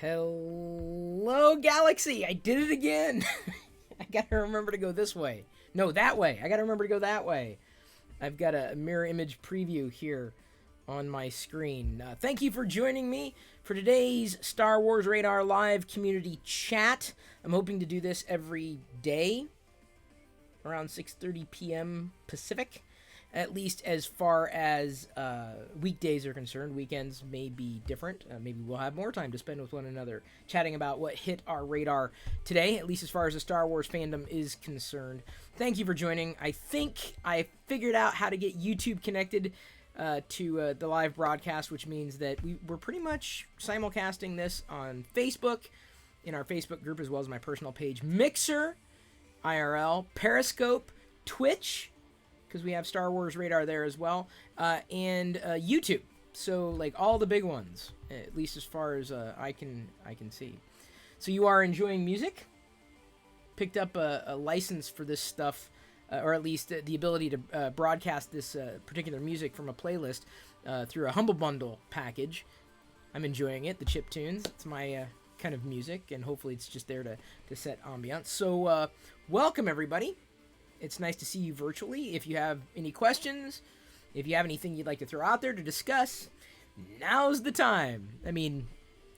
Hello, Galaxy! I did it again! I gotta remember to go this way. No, that way. I gotta remember to go that way. I've got a mirror image preview here on my screen. Thank you for joining me for today's Star Wars Radar Live community chat. I'm hoping to do this every day around 6:30 p.m. Pacific, at least as far as weekdays are concerned. Weekends may be different. Maybe we'll have more time to spend with one another chatting about what hit our radar today, at least as far as the Star Wars fandom is concerned. Thank you for joining. I think I figured out how to get YouTube connected to the live broadcast, which means that we're pretty much simulcasting this on Facebook, in our Facebook group, as well as my personal page, Mixer, IRL, Periscope, Twitch, because we have Star Wars Radar there as well, and YouTube. So like all the big ones, at least as far as I can see. So you are enjoying music? Picked up a license for this stuff, or at least the ability to broadcast this particular music from a playlist through a Humble Bundle package. I'm enjoying it. The chip tunes. It's my kind of music, and hopefully it's just there to set ambiance. So welcome everybody. It's nice to see you virtually. If you have any questions, if you have anything you'd like to throw out there to discuss, now's the time. I mean,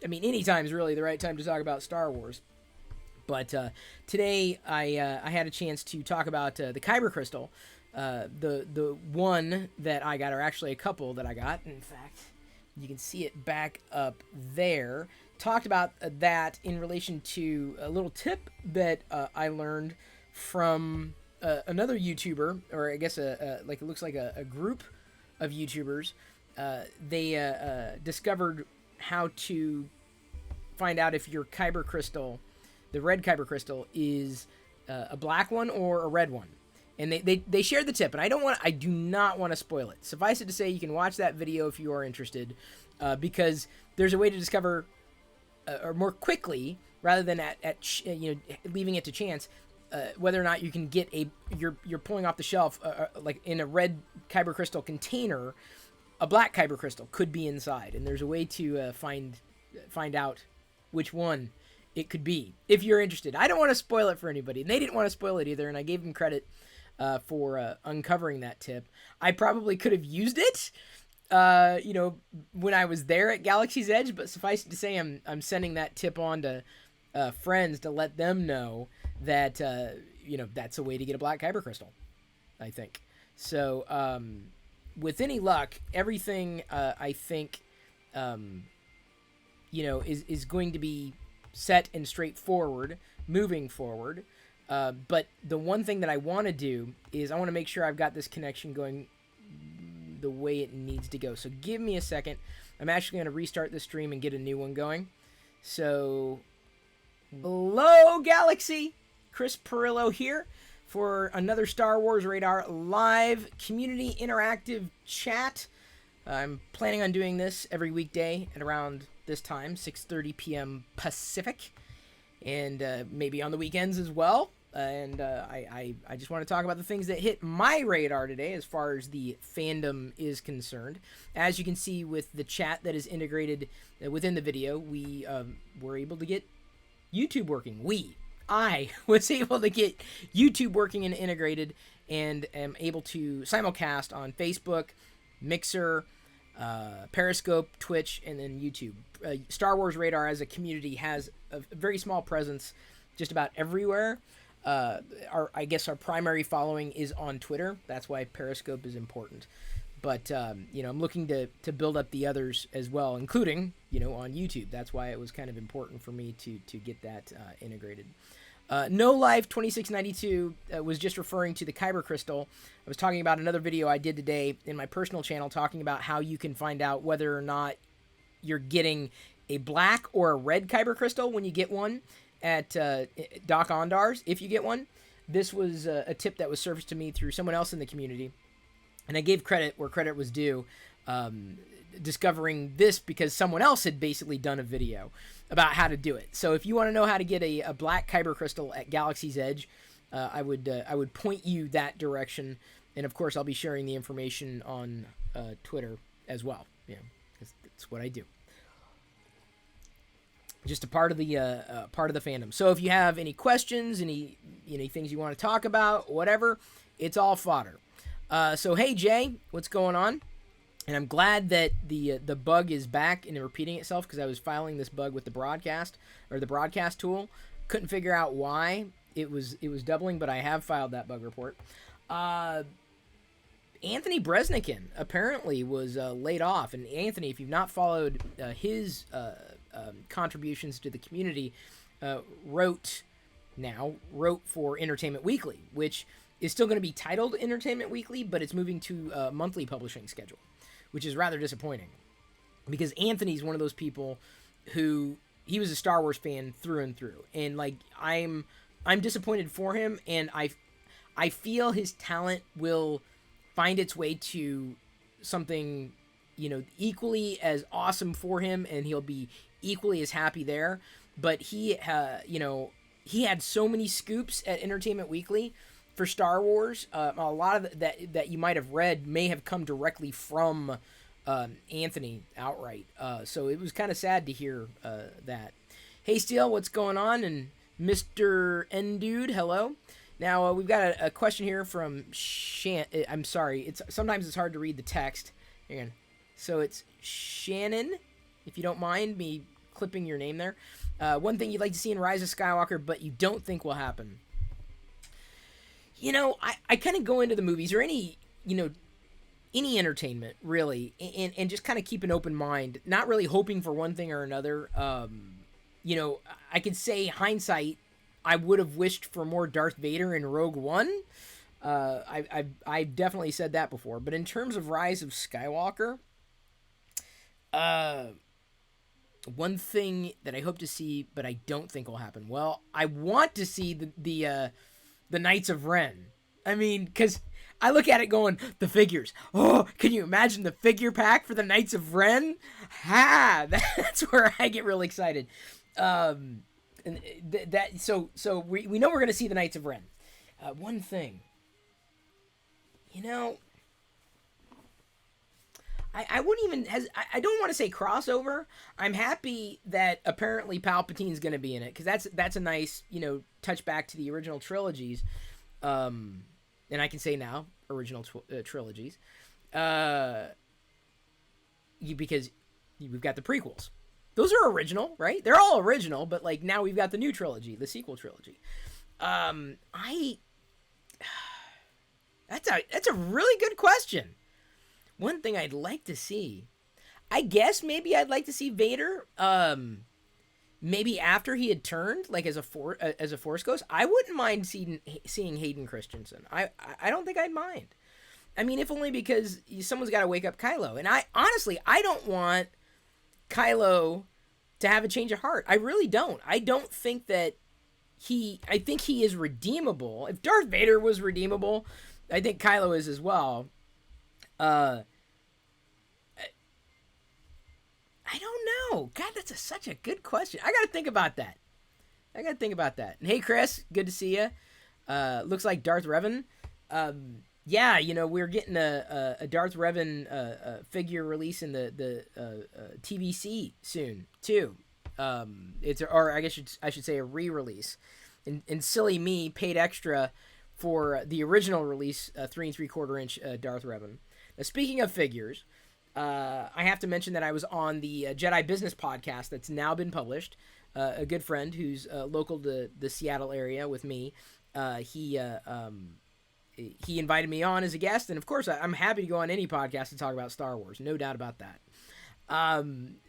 any time is really the right time to talk about Star Wars. But today I had a chance to talk about the Kyber Crystal, the one that I got, or actually a couple that I got. In fact, you can see it back up there. Talked about that in relation to a little tip that I learned from another YouTuber, or I guess like it looks like a group of YouTubers. They discovered how to find out if your Kyber Crystal, the red Kyber Crystal, is a black one or a red one. And they shared the tip, and I do not want to spoil it. Suffice it to say, you can watch that video if you are interested, because there's a way to discover, or more quickly, rather than leaving it to chance, whether or not you can get you're pulling off the shelf, like in a red Kyber Crystal container, a black Kyber Crystal could be inside, and there's a way to find out which one it could be if you're interested. I don't want to spoil it for anybody, and they didn't want to spoil it either, and I gave them credit for uncovering that tip. I probably could have used it, when I was there at Galaxy's Edge, but suffice it to say, I'm sending that tip on to friends to let them know that that's a way to get a black Kyber Crystal, I think. So with any luck, everything I think is going to be set and straightforward moving forward. But the one thing that I want to do is I want to make sure I've got this connection going the way it needs to go. So give me a second. I'm actually going to restart the stream and get a new one going. So, hello Galaxy! Chris Pirillo here for another Star Wars Radar Live community interactive chat. I'm planning on doing this every weekday at around this time, 6:30 p.m. Pacific, and maybe on the weekends as well. And I just want to talk about the things that hit my radar today as far as the fandom is concerned. As you can see with the chat that is integrated within the video, we were able to get YouTube working. I was able to get YouTube working and integrated, and am able to simulcast on Facebook, Mixer, Periscope, Twitch, and then YouTube. Star Wars Radar as a community has a very small presence just about everywhere. I guess our primary following is on Twitter. That's why Periscope is important. But, I'm looking to build up the others as well, including, on YouTube. That's why it was kind of important for me to get that integrated. No Life 2692 was just referring to the Kyber Crystal. I was talking about another video I did today in my personal channel talking about how you can find out whether or not you're getting a black or a red Kyber Crystal when you get one at Doc Ondar's, if you get one. This was a tip that was surfaced to me through someone else in the community, and I gave credit where credit was due, discovering this because someone else had basically done a video about how to do it. So if you want to know how to get a black Kyber Crystal at Galaxy's Edge, I would point you that direction, and of course I'll be sharing the information on Twitter as well, because that's what I do. just a part of the fandom. So if you have any questions, any things you want to talk about, whatever, it's all fodder. So hey Jay, what's going on? And I'm glad that the bug is back and repeating itself, because I was filing this bug with the broadcast tool. Couldn't figure out why it was doubling, but I have filed that bug report. Anthony Bresnikan apparently was laid off, and Anthony, if you've not followed his contributions to the community, wrote for Entertainment Weekly, which is still going to be titled Entertainment Weekly, but it's moving to a monthly publishing schedule, which is rather disappointing, because Anthony's one of those people who, he was a Star Wars fan through and through, and like I'm disappointed for him, and I feel his talent will find its way to something, equally as awesome for him, and he'll be equally as happy there. But he had so many scoops at Entertainment Weekly for Star Wars. A lot of that you might have read may have come directly from Anthony outright. So it was kind of sad to hear that. Hey, Steele, what's going on? And Mr. N-Dude, hello. Now, we've got a question here from I'm sorry. Sometimes it's hard to read the text. Hang on. So it's Shannon, if you don't mind me clipping your name there. One thing you'd like to see in Rise of Skywalker, but you don't think will happen. I kind of go into the movies, or any entertainment, really, and just kind of keep an open mind, not really hoping for one thing or another. I could say hindsight, I would have wished for more Darth Vader in Rogue One. I've definitely said that before. But in terms of Rise of Skywalker, one thing that I hope to see, but I don't think will happen. Well, I want to see the Knights of Ren. I mean, because I look at it going, the figures. Oh, can you imagine the figure pack for the Knights of Ren? That's where I get really excited. And so we know we're going to see the Knights of Ren. One thing, I wouldn't even I don't want to say crossover. I'm happy that apparently Palpatine's going to be in it, because that's a nice touch back to the original trilogies, and I can say now original trilogies, because we've got the prequels. Those are original, right? They're all original, but like now we've got the new trilogy, the sequel trilogy. That's a really good question. One thing I'd like to see, I guess maybe I'd like to see Vader. Maybe after he had turned, like as a Force ghost, I wouldn't mind seeing Hayden Christensen. I don't think I'd mind. I mean, if only because someone's got to wake up Kylo, and I don't want Kylo to have a change of heart. I really don't. I don't think that I think he is redeemable. If Darth Vader was redeemable, I think Kylo is as well. I don't know. God, that's such a good question. I got to think about that. And hey, Chris, good to see you. Looks like Darth Revan. Yeah, we're getting a Darth Revan figure release in the TVC soon too. I should say a re-release. And silly me paid extra for the original release, 3 3/4 inch Darth Revan. Now, speaking of figures, I have to mention that I was on the Jedi Business podcast that's now been published. A good friend who's local to the Seattle area with me. He invited me on as a guest, and of course I'm happy to go on any podcast to talk about Star Wars, no doubt about that.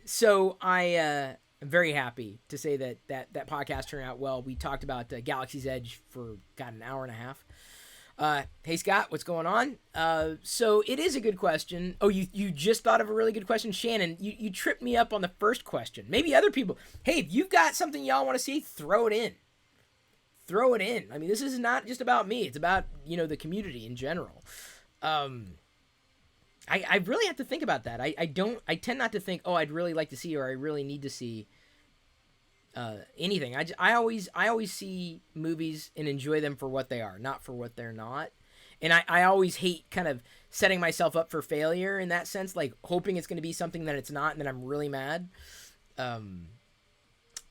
So I'm very happy to say that podcast turned out well. We talked about Galaxy's Edge for an hour and a half. Hey Scott, what's going on? So it is a good question. Oh, you just thought of a really good question, Shannon. You tripped me up on the first question. Maybe other people. Hey, if you've got something y'all want to see, throw it in. I mean, this is not just about me. It's about, the community in general. I really have to think about that. I tend not to think, oh, I'd really like to see, or I really need to see anything. I always see movies and enjoy them for what they are, not for what they're not. And I always hate kind of setting myself up for failure in that sense, like hoping it's going to be something that it's not, and then I'm really mad.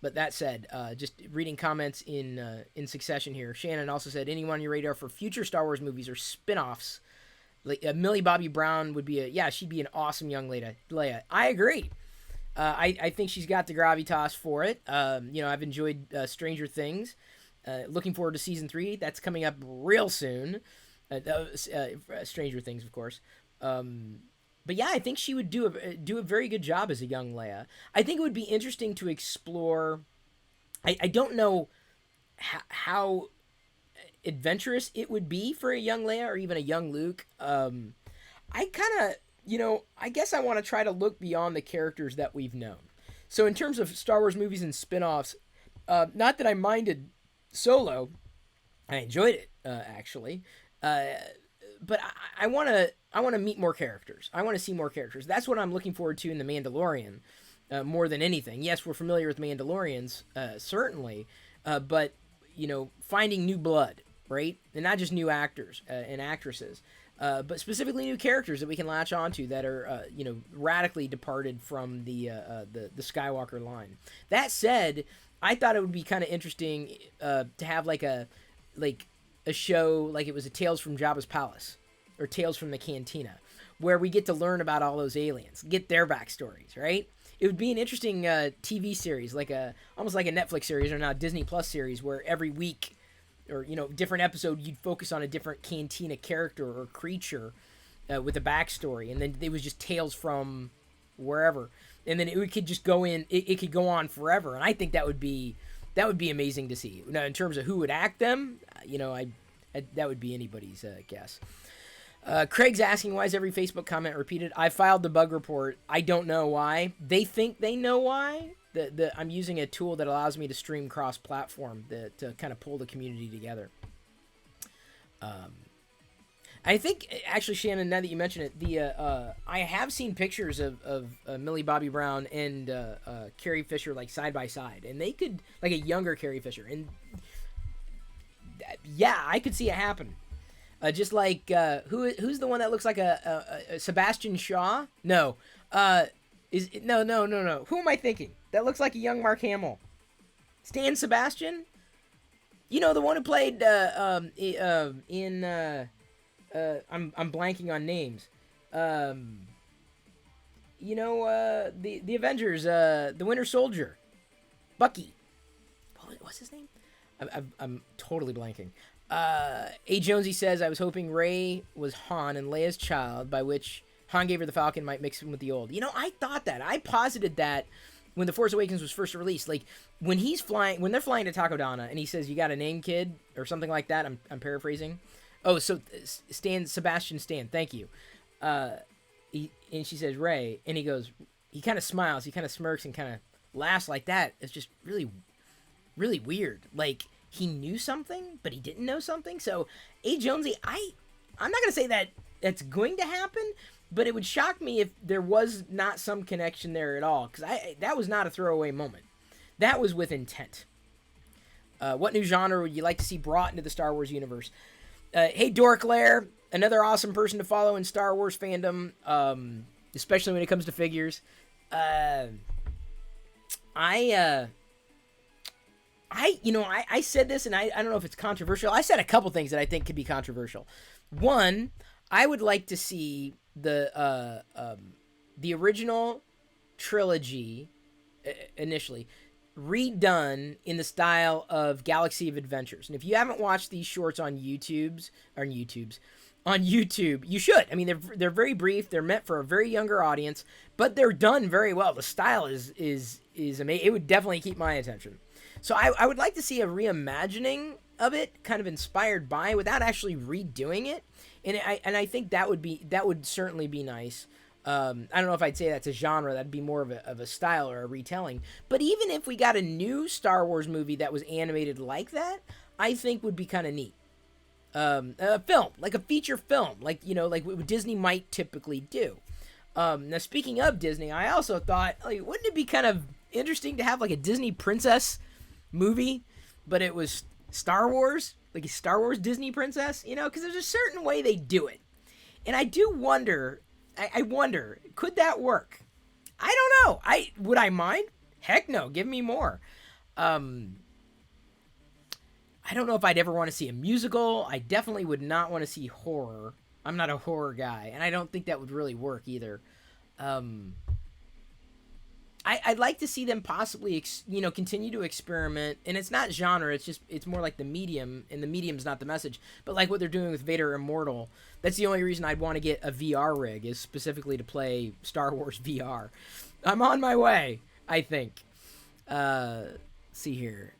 But that said, just reading comments in succession here. Shannon also said, anyone on your radar for future Star Wars movies or spin-offs? Like Millie Bobby Brown would be she'd be an awesome young Leia. I agree. I think she's got the gravitas for it. I've enjoyed Stranger Things. Looking forward to season 3. That's coming up real soon. Stranger Things, of course. But yeah, I think she would do a very good job as a young Leia. I think it would be interesting to explore. I don't know how adventurous it would be for a young Leia or even a young Luke. I guess I want to try to look beyond the characters that we've known. So in terms of Star Wars movies and spin-offs, not that I minded Solo, I enjoyed it actually, but I want to meet more characters. I want to see more characters. That's what I'm looking forward to in The Mandalorian, more than anything. Yes, we're familiar with Mandalorians, certainly, but finding new blood, right, and not just new actors and actresses. But specifically new characters that we can latch onto that are, radically departed from the Skywalker line. That said, I thought it would be kind of interesting to have like a show like it was a Tales from Jabba's Palace or Tales from the Cantina, where we get to learn about all those aliens, get their backstories, right? It would be an interesting TV series, almost like a Netflix series or now a Disney Plus series, where every week or different episode you'd focus on a different Cantina character or creature with a backstory, and then it was just tales from wherever, and then it could just go in. It could go on forever, and I think that would be amazing to see. Now, in terms of who would act them, that would be anybody's guess. Craig's asking, why is every Facebook comment repeated? I filed the bug report. I don't know why. They think they know why. I'm using a tool that allows me to stream cross-platform to kind of pull the community together. I think, actually, Shannon, now that you mention it, I have seen pictures of Millie Bobby Brown and Carrie Fisher like side by side, and they could, like a younger Carrie Fisher, and yeah, I could see it happen. Just like who's the one that looks like a Sebastian Shaw? No, no. Who am I thinking? That looks like a young Mark Hamill. Stan Sebastian? The one who played I'm blanking on names. The Avengers, the Winter Soldier, Bucky. What's his name? I'm totally blanking. A. Jonesy says, I was hoping Rey was Han and Leia's child, by which Han gave her the Falcon, might mix him with the old. I thought that. I posited that when The Force Awakens was first released. Like, when they're flying to Takodana, and he says, you got a name, kid? Or something like that. I'm paraphrasing. Oh, so Sebastian Stan, thank you. And she says, Rey, and he kind of smiles, he kind of smirks and kind of laughs like that. It's just really, really weird. Like, he knew something, but he didn't know something. So, A. Jonesy, I'm not going to say that that's going to happen, but it would shock me if there was not some connection there at all, because that was not a throwaway moment. That was with intent. What new genre would you like to see brought into the Star Wars universe? Hey, Dork Lair, another awesome person to follow in Star Wars fandom, especially when it comes to figures. I said this, and I don't know if it's controversial. I said a couple things that I think could be controversial. One, I would like to see the original trilogy initially redone in the style of Galaxy of Adventures. And if you haven't watched these shorts on YouTube, you should. I mean, they're very brief. They're meant for a very younger audience, but they're done very well. The style is amazing. It would definitely keep my attention. So I would like to see a reimagining of it, kind of inspired by, without actually redoing it. And I think that would certainly be nice. I don't know if I'd say that's a genre. That'd be more of a style or a retelling. But even if we got a new Star Wars movie that was animated like that, I think would be kind of neat. A film, like a feature film, like what Disney might typically do. Now, speaking of Disney, I also thought, like, wouldn't it be kind of interesting to have like a Disney princess movie, but it was Star Wars, like a Star Wars Disney princess, because there's a certain way they do it. And I do wonder, I wonder, could that work? I don't know. Would I mind? Heck no, give me more. Um, I don't know if I'd ever want to see a musical. I definitely would not want to see horror. I'm not a horror guy, and I don't think that would really work either. Um, I'd like to see them possibly, continue to experiment. And it's not genre; it's more like the medium, and the medium's not the message. But like what they're doing with Vader Immortal, that's the only reason I'd want to get a VR rig, is specifically to play Star Wars VR. I'm on my way, I think. See here.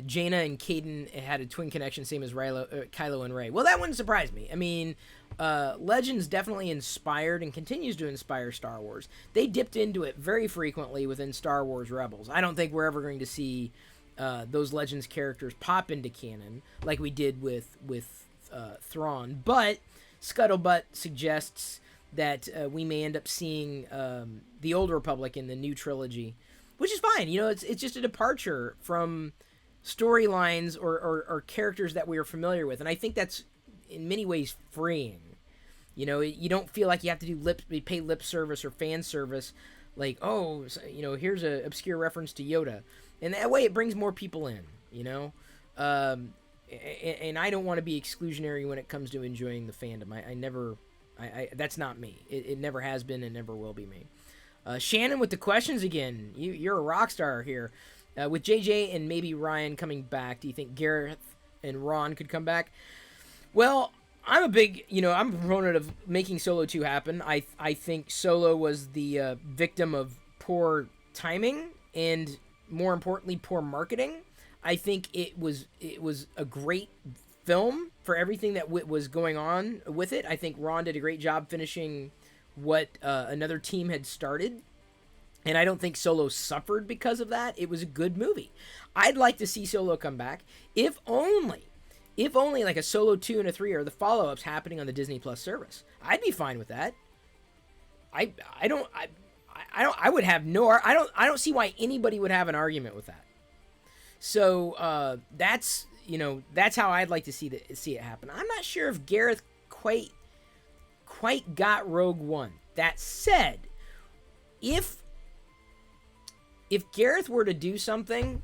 Jaina and Caden had a twin connection, same as Kylo and Rey. Well, that wouldn't surprise me. I mean, Legends definitely inspired and continues to inspire Star Wars. They dipped into it very frequently within Star Wars Rebels. I don't think we're ever going to see those Legends characters pop into canon like we did with Thrawn. But Scuttlebutt suggests that we may end up seeing the Old Republic in the new trilogy, which is fine. It's just a departure from storylines or characters that we are familiar with, and I think that's in many ways freeing. You don't feel like you have to pay lip service or fan service, like, here's a obscure reference to Yoda, and that way it brings more people in. And I don't want to be exclusionary when it comes to enjoying the fandom. I never that's not me. It never has been and never will be me. Shannon with the questions again. You're a rock star here. With JJ and maybe Ryan coming back, do you think Gareth and Ron could come back? Well, I'm a big, I'm a proponent of making Solo 2 happen. I think Solo was the victim of poor timing and, more importantly, poor marketing. I think it was a great film for everything that was going on with it. I think Ron did a great job finishing what another team had started. And I don't think Solo suffered because of that. It was a good movie. I'd like to see Solo come back, if only like a Solo 2 and a 3 are the follow-ups happening on the Disney Plus service. I'd be fine with that. I don't see why anybody would have an argument with that. So that's how I'd like to see it happen. I'm not sure if Gareth quite got Rogue One. That said, if Gareth were to do something,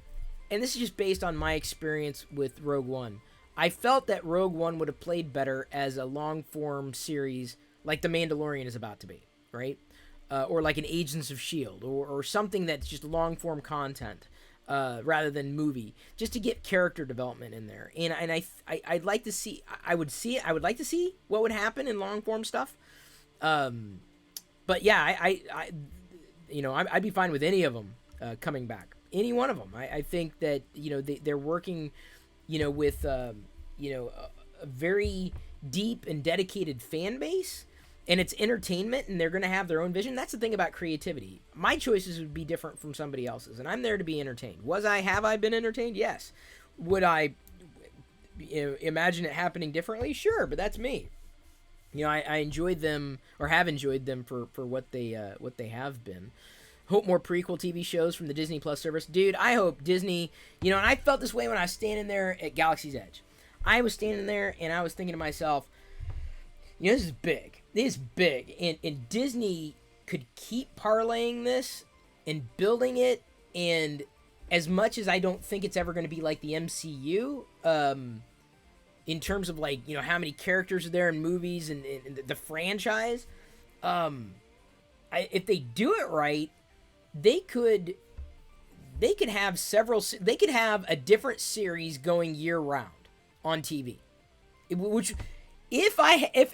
and this is just based on my experience with Rogue One, I felt that Rogue One would have played better as a long-form series like The Mandalorian is about to be, right? Or like an Agents of S.H.I.E.L.D., or something that's just long-form content rather than movie, just to get character development in there. And I'd like to see, I would like to see what would happen in long-form stuff. But yeah, I'd be fine with any of them coming back. Any one of them. I think that, they're working, with, a very deep and dedicated fan base, and it's entertainment, and they're going to have their own vision. That's the thing about creativity. My choices would be different from somebody else's, and I'm there to be entertained. Have I been entertained? Yes. Would I imagine it happening differently? Sure, but that's me. I enjoyed them, or have enjoyed them for what they have been. Hope more prequel TV shows from the Disney Plus service. Dude, I hope Disney, and I felt this way when I was standing there at Galaxy's Edge. I was standing there and I was thinking to myself, this is big. This is big. And Disney could keep parlaying this and building it. And as much as I don't think it's ever going to be like the MCU, in terms of like, how many characters are there in movies and the franchise, if they do it right, they could have a different series going year round on TV. Which, if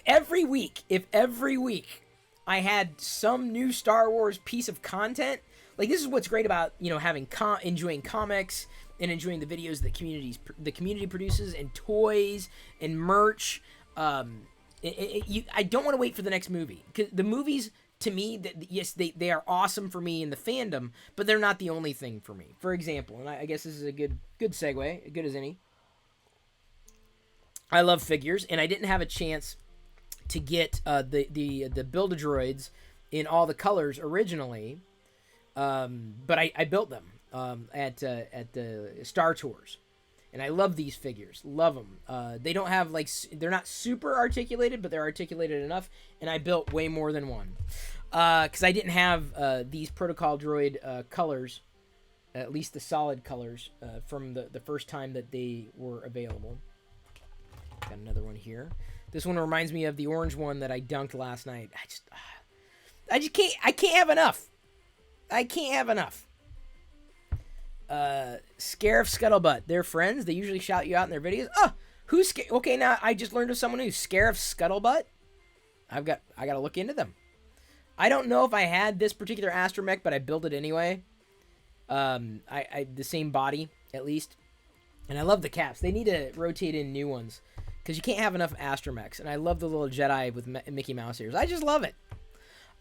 every week I had some new Star Wars piece of content, like, this is what's great about, enjoying comics and enjoying the videos that the community produces, and toys and merch. I don't want to wait for the next movie, because the movies, to me, yes, they are awesome for me in the fandom, but they're not the only thing for me. For example, and I guess this is a good segue, good as any. I love figures, and I didn't have a chance to get the Build-A-Droids in all the colors originally, but I built them at the Star Tours. And I love these figures. Love them. They don't have, they're not super articulated, but they're articulated enough. And I built way more than one. Because I didn't have these Protocol Droid colors at least the solid colors from the first time that they were available. Got another one here. This one reminds me of the orange one that I dunked last night. I can't have enough. I can't have enough. Scarif Scuttlebutt. They're friends. They usually shout you out in their videos. Oh, who's okay? Now I just learned of someone who's Scarif Scuttlebutt. I gotta look into them. I don't know if I had this particular astromech, but I built it anyway. I the same body at least, and I love the caps. They need to rotate in new ones because you can't have enough astromechs. And I love the little Jedi with Mickey Mouse ears. I just love it.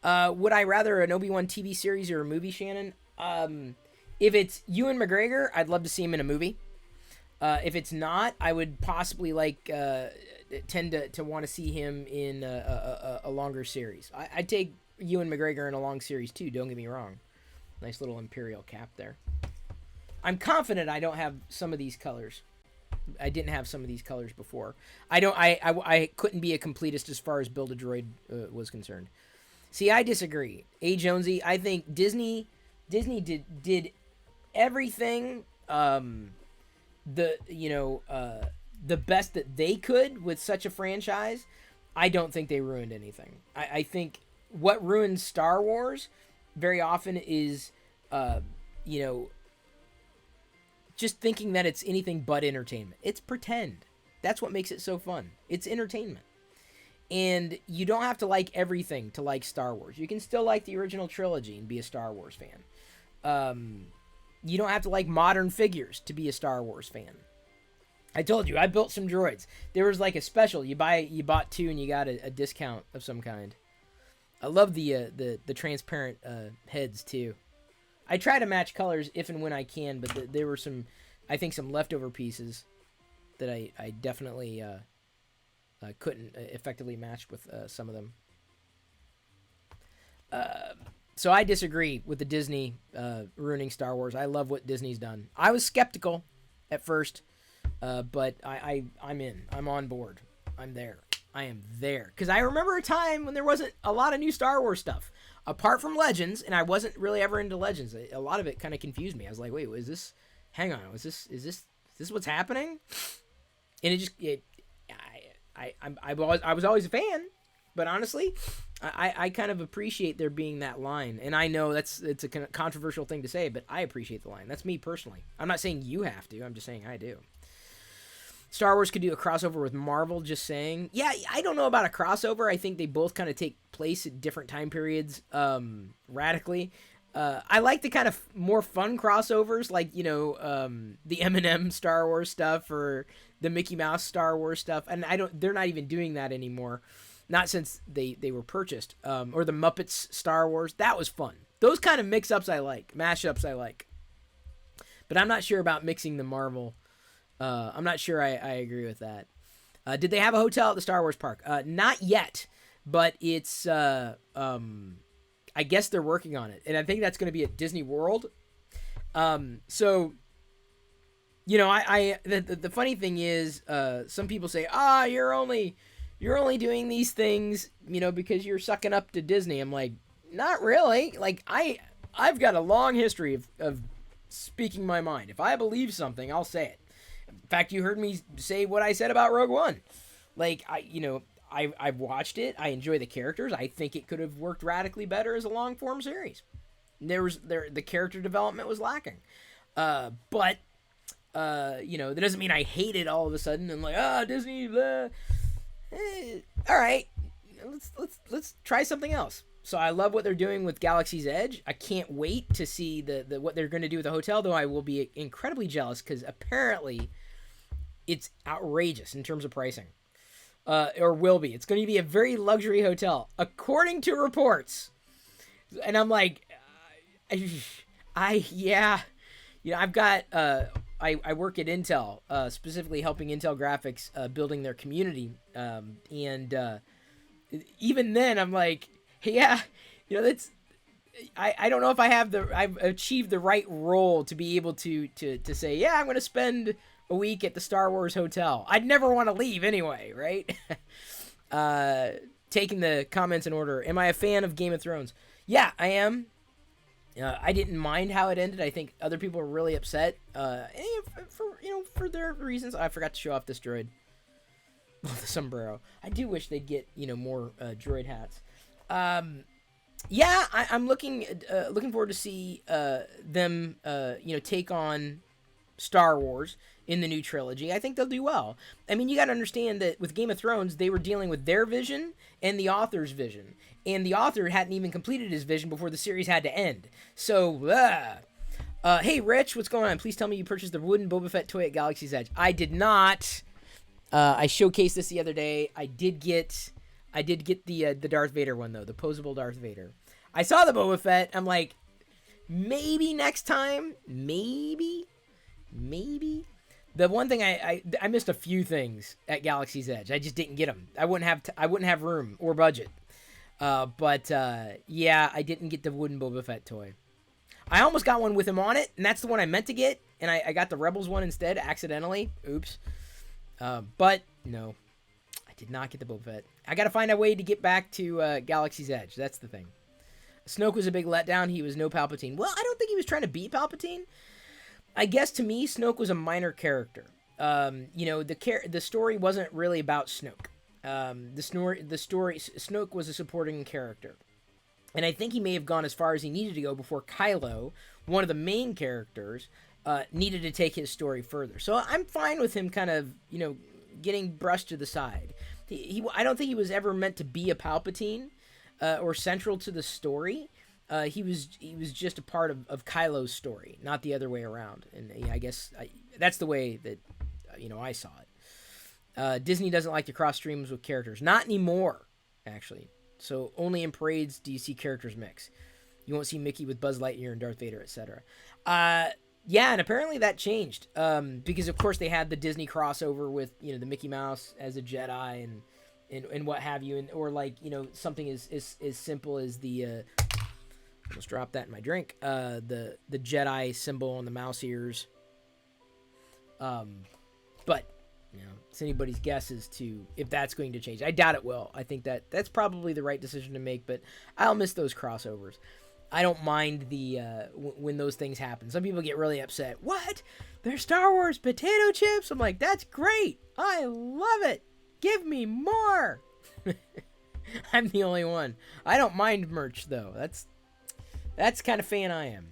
Would I rather an Obi-Wan TV series or a movie, Shannon? If it's Ewan McGregor, I'd love to see him in a movie. If it's not, I would possibly tend to want to see him in a longer series. I'd take Ewan McGregor in a long series too, don't get me wrong. Nice little Imperial cap there. I'm confident I don't have some of these colors. I didn't have some of these colors before. I couldn't be a completist as far as Build a Droid was concerned. See, I disagree. A. Jonesy, I think Disney did everything the best that they could with such a franchise. I don't think they ruined anything. I think what ruins Star Wars very often is just thinking that it's anything but entertainment. It's pretend. That's what makes it so fun. It's entertainment. And you don't have to like everything to like Star Wars. You can still like the original trilogy and be a Star Wars fan. You don't have to like modern figures to be a Star Wars fan. I told you, I built some droids. There was like a special. You bought 2 and you got a discount of some kind. I love the transparent heads too. I try to match colors if and when I can, but there were some leftover pieces that I definitely couldn't effectively match with some of them. So I disagree with the Disney ruining Star Wars. I love what Disney's done. I was skeptical at first, but I'm in. I'm on board. I'm there. I am there. Because I remember a time when there wasn't a lot of new Star Wars stuff. Apart from Legends, and I wasn't really ever into Legends. A lot of it kind of confused me. I was like, wait, is this... Hang on, is this what's happening? And I was always a fan, but honestly, I kind of appreciate there being that line. And I know it's a controversial thing to say, but I appreciate the line. That's me personally. I'm not saying you have to. I'm just saying I do. Star Wars could do a crossover with Marvel, just saying. Yeah, I don't know about a crossover. I think they both kind of take place at different time periods radically. I like the kind of more fun crossovers, like, the Eminem Star Wars stuff or the Mickey Mouse Star Wars stuff. And they're not even doing that anymore. Not since they were purchased. Or the Muppets Star Wars. That was fun. Those kind of mix-ups I like. Mash-ups I like. But I'm not sure about mixing the Marvel. I'm not sure I agree with that. Did they have a hotel at the Star Wars park? Not yet, but it's, I guess they're working on it. And I think that's going to be at Disney World. So, the funny thing is, some people say, you're only doing these things, because you're sucking up to Disney. I'm like, not really. Like, I've got a long history of speaking my mind. If I believe something, I'll say it. In fact, you heard me say what I said about Rogue One. Like, I've watched it. I enjoy the characters. I think it could have worked radically better as a long-form series. The character development was lacking. But that doesn't mean I hate it all of a sudden and like, Disney, blah. All right, let's try something else. So I love what they're doing with Galaxy's Edge. I can't wait to see the what they're going to do with the hotel, though I will be incredibly jealous because apparently it's outrageous in terms of pricing. Or will be. It's going to be a very luxury hotel, according to reports. And I'm like, I've got, I work at Intel, specifically helping Intel Graphics building their community. And even then, I'm like, yeah, that's, I don't know if I've achieved the right role to be able to say, yeah, I'm going to spend a week at the Star Wars hotel. I'd never want to leave anyway, right? Taking the comments in order. Am I a fan of Game of Thrones? Yeah, I am. I didn't mind how it ended. I think other people were really upset. For their reasons. I forgot to show off this droid. The sombrero. I do wish they'd get more droid hats. I'm looking forward to see them take on Star Wars in the new trilogy. I think they'll do well. I mean, you got to understand that with Game of Thrones, they were dealing with their vision and the author's vision, and the author hadn't even completed his vision before the series had to end. So, hey, Rich, what's going on? Please tell me you purchased the wooden Boba Fett toy at Galaxy's Edge. I did not. I showcased this the other day. I did get the Darth Vader one though, the posable Darth Vader. I saw the Boba Fett. I'm like, maybe next time, maybe. The one thing I missed a few things at Galaxy's Edge. I just didn't get them. I wouldn't have room or budget. But I didn't get the wooden Boba Fett toy. I almost got one with him on it, and that's the one I meant to get, and I got the Rebels one instead, accidentally. Oops. But no, I did not get the Boba Fett. I got to find a way to get back to Galaxy's Edge. That's the thing. Snoke was a big letdown. He was no Palpatine. Well, I don't think he was trying to beat Palpatine. I guess to me, Snoke was a minor character. The story wasn't really about Snoke. Snoke was a supporting character. And I think he may have gone as far as he needed to go before Kylo, one of the main characters, needed to take his story further. So I'm fine with him kind of, getting brushed to the side. I don't think he was ever meant to be a Palpatine or central to the story. He was just a part of Kylo's story, not the other way around. And I guess that's the way that I saw it. Disney doesn't like to cross streams with characters, not anymore, actually. So only in parades do you see characters mix. You won't see Mickey with Buzz Lightyear and Darth Vader, etc. And apparently that changed because of course they had the Disney crossover with the Mickey Mouse as a Jedi and what have you, and or something as simple as the almost dropped that in my drink. The Jedi symbol on the mouse ears. But it's anybody's guess as to if that's going to change. I doubt it will. I think that's probably the right decision to make, but I'll miss those crossovers. I don't mind the when those things happen. Some people get really upset. What? They're Star Wars potato chips? I'm like, that's great. I love it. Give me more. I'm the only one. I don't mind merch though. That's kind of fan I am.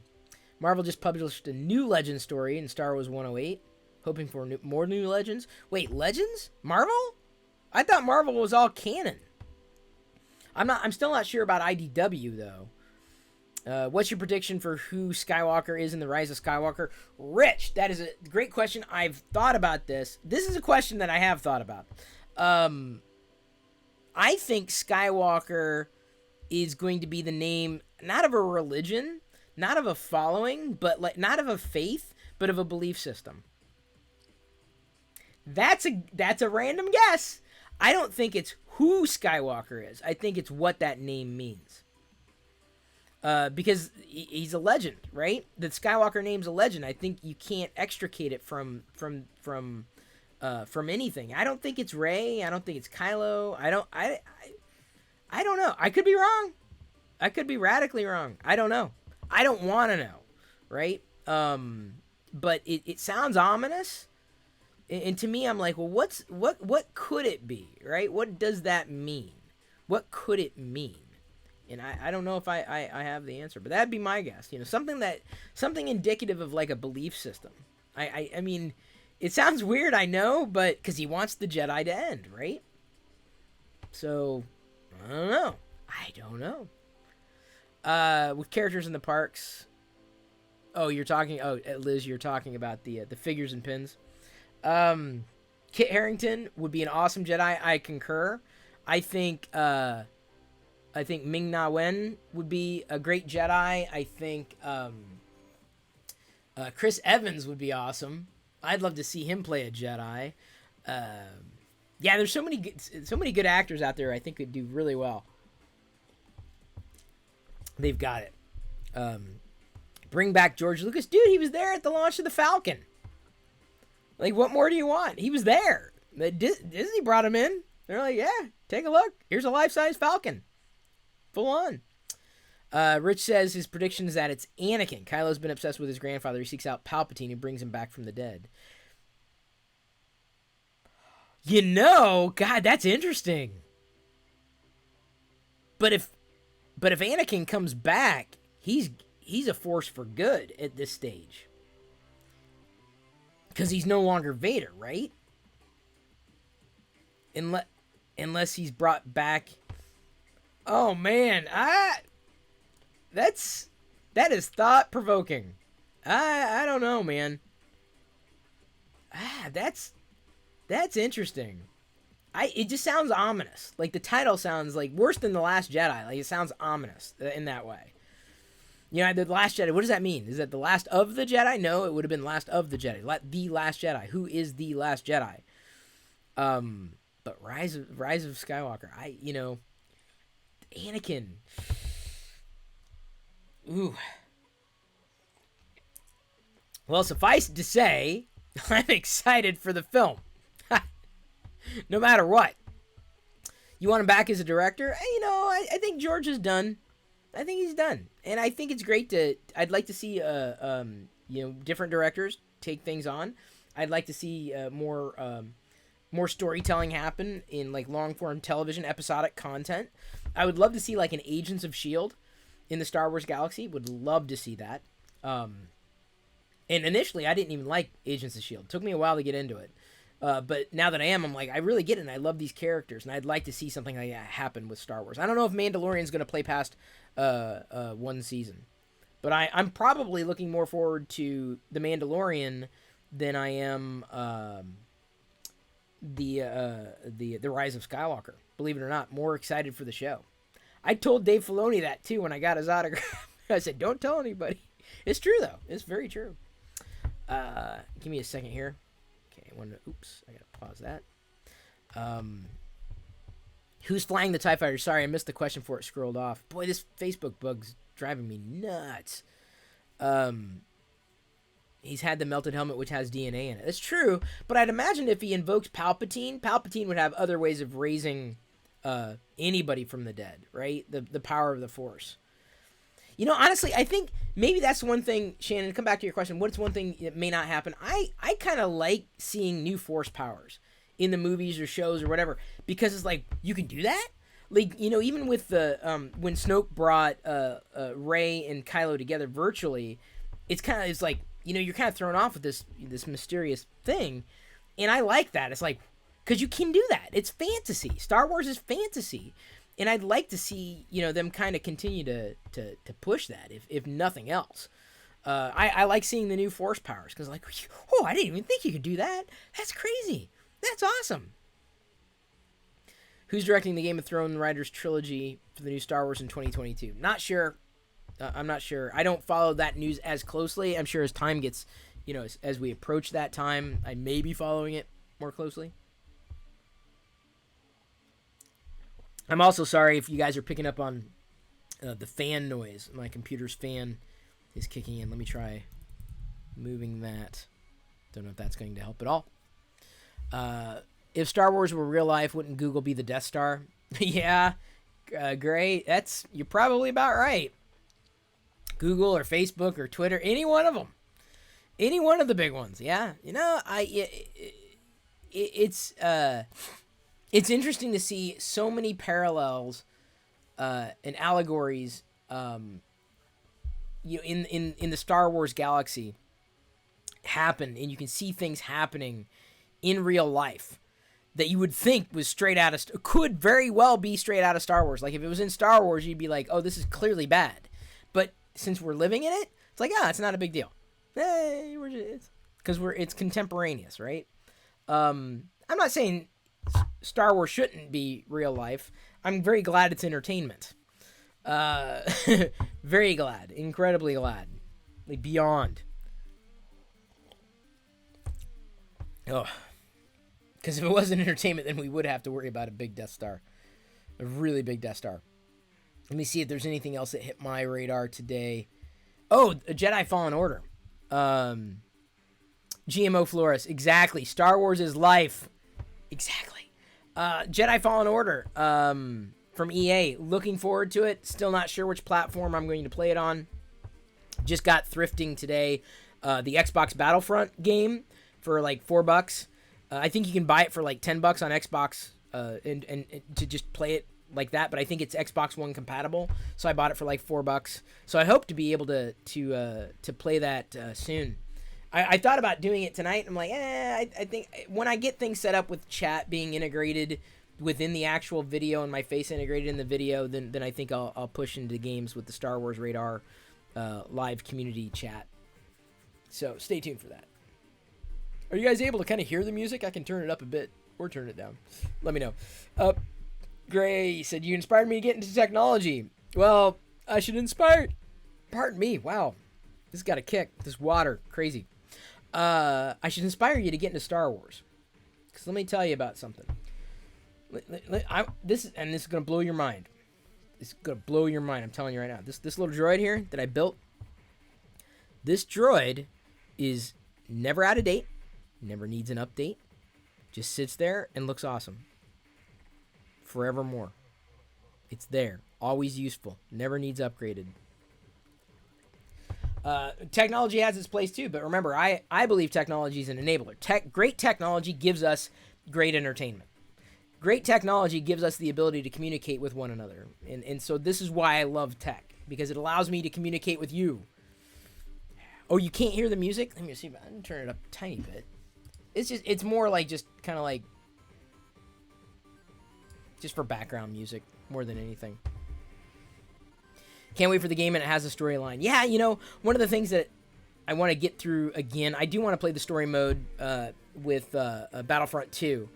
Marvel just published a new Legends story in Star Wars 108, hoping for more new Legends. Wait, Legends? Marvel? I thought Marvel was all canon. I'm still not sure about IDW though. What's your prediction for who Skywalker is in The Rise of Skywalker? Rich, that is a great question. I've thought about this. This is a question that I have thought about. I think Skywalker is going to be the name, not of a religion, not of a following, but not of a faith, but of a belief system. That's a random guess. I don't think it's who Skywalker is. I think it's what that name means. Because he's a legend, right? The Skywalker name's a legend. I think you can't extricate it from anything. I don't think it's Rey. I don't think it's Kylo. I don't know. I could be wrong. I could be radically wrong. I don't know. I don't want to know, right? But it sounds ominous, and to me, I'm like, well, what could it be, right? What does that mean? What could it mean? And I don't know if I have the answer, but that'd be my guess. Something indicative of like a belief system. I mean, it sounds weird, I know, but because he wants the Jedi to end, right? So I don't know. With characters in the parks. Oh, Liz, you're talking about the figures and pins. Kit Harington would be an awesome Jedi. I concur. I think Ming-Na Wen would be a great Jedi. I think Chris Evans would be awesome. I'd love to see him play a Jedi. There's so many good actors out there I think could do really well. They've got it. Bring back George Lucas. Dude, he was there at the launch of the Falcon. Like, what more do you want? He was there. Disney brought him in. They're like, yeah, take a look. Here's a life-size Falcon. Full on. Rich says his prediction is that it's Anakin. Kylo's been obsessed with his grandfather. He seeks out Palpatine and brings him back from the dead. You know, God, that's interesting. But if Anakin comes back, he's a force for good at this stage. Because he's no longer Vader, right? Unless he's brought back. Oh man, that is thought provoking. I don't know, man. That's interesting. It just sounds ominous. Like the title sounds like worse than The Last Jedi. Like it sounds ominous in that way. You know, The Last Jedi. What does that mean? Is that the last of the Jedi? No, it would have been Last of the Jedi. The Last Jedi. Who is the Last Jedi? But Rise of Skywalker. Anakin. Ooh. Well, suffice it to say, I'm excited for the film. No matter what. You want him back as a director? I think George is done. I think he's done. And I think it's great I'd like to see, different directors take things on. I'd like to see more storytelling happen in like long-form television, episodic content. I would love to see like an Agents of S.H.I.E.L.D. in the Star Wars galaxy. Would love to see that. And initially, I didn't even like Agents of S.H.I.E.L.D. It took me a while to get into it. But now that I am, I'm like, I really get it, and I love these characters, and I'd like to see something like that happen with Star Wars. I don't know if Mandalorian's going to play past one season. But I'm probably looking more forward to The Mandalorian than I am the Rise of Skywalker. Believe it or not, more excited for the show. I told Dave Filoni that too when I got his autograph. I said, "Don't tell anybody." It's true though. It's very true. Give me a second here. Okay, oops, I gotta pause that. Who's flying the TIE fighter? Sorry, I missed the question before it scrolled off. Boy, this Facebook bug's driving me nuts. He's had the melted helmet, which has DNA in it. It's true, but I'd imagine if he invokes Palpatine, Palpatine would have other ways of raising anybody from the dead, right? The power of the Force. Honestly, I think maybe that's one thing, Shannon, to come back to your question, what's one thing that may not happen? I kind of like seeing new Force powers in the movies or shows or whatever, because it's like, you can do that? Like, even with the, when Snoke brought Rey and Kylo together virtually, it's like, you're kind of thrown off with this mysterious thing, and I like that. It's like, because you can do that. It's fantasy. Star Wars is fantasy. And I'd like to see, them kind of continue to push that, if nothing else. I like seeing the new Force powers, because like, I didn't even think you could do that. That's crazy. That's awesome. Who's directing the Game of Thrones writers trilogy for the new Star Wars in 2022? Not sure. I'm not sure. I don't follow that news as closely. I'm sure as time gets, as we approach that time, I may be following it more closely. I'm also sorry if you guys are picking up on the fan noise. My computer's fan is kicking in. Let me try moving that. Don't know if that's going to help at all. If Star Wars were real life, wouldn't Google be the Death Star? Yeah, great. You're probably about right. Google or Facebook or Twitter, any one of them. Any one of the big ones, yeah. It's interesting to see so many parallels and allegories in the Star Wars galaxy happen, and you can see things happening in real life that you would think was could very well be straight out of Star Wars. Like if it was in Star Wars, you'd be like, oh, this is clearly bad. But since we're living in it, it's like, it's not a big deal. Hey, because it's contemporaneous, right? I'm not saying Star Wars shouldn't be real life. I'm very glad it's entertainment. Very glad. Incredibly glad. Like, beyond. Oh. Because if it wasn't entertainment, then we would have to worry about a big Death Star. A really big Death Star. Let me see if there's anything else that hit my radar today. Oh, a Jedi Fallen Order. GMO Flores. Exactly. Star Wars is life. Exactly. Jedi Fallen Order. from EA. Looking forward to it. Still not sure which platform I'm going to play it on. Just got thrifting today the Xbox Battlefront game for like $4. I think you can buy it for like $10 on Xbox and to just play it like that, but I think it's Xbox One compatible, so I bought it for like $4. So I hope to be able to play that soon. I thought about doing it tonight. I'm like, I think when I get things set up with chat being integrated within the actual video and my face integrated in the video, then I think I'll push into games with the Star Wars Radar live community chat. So stay tuned for that. Are you guys able to kind of hear the music? I can turn it up a bit or turn it down. Let me know. Gray said, you inspired me to get into technology. Well, I should inspire... Pardon me. Wow. This got a kick. This water. Crazy. I should inspire you to get into Star Wars. Because let me tell you about something. This is going to blow your mind. It's going to blow your mind. I'm telling you right now. This little droid here that I built. This droid is never out of date. Never needs an update. Just sits there and looks awesome. Forevermore. It's there. Always useful. Never needs upgraded. Technology has its place too, but remember, I believe technology is an enabler. Great technology gives us great entertainment. Great technology gives us the ability to communicate with one another. And so this is why I love tech, because it allows me to communicate with you. Oh, you can't hear the music? Let me see. I can turn it up a tiny bit. It's more like just kind of like just for background music more than anything. Can't wait for the game, and it has a storyline. Yeah, you know, one of the things that I want to get through again, I do want to play the story mode with Battlefront 2.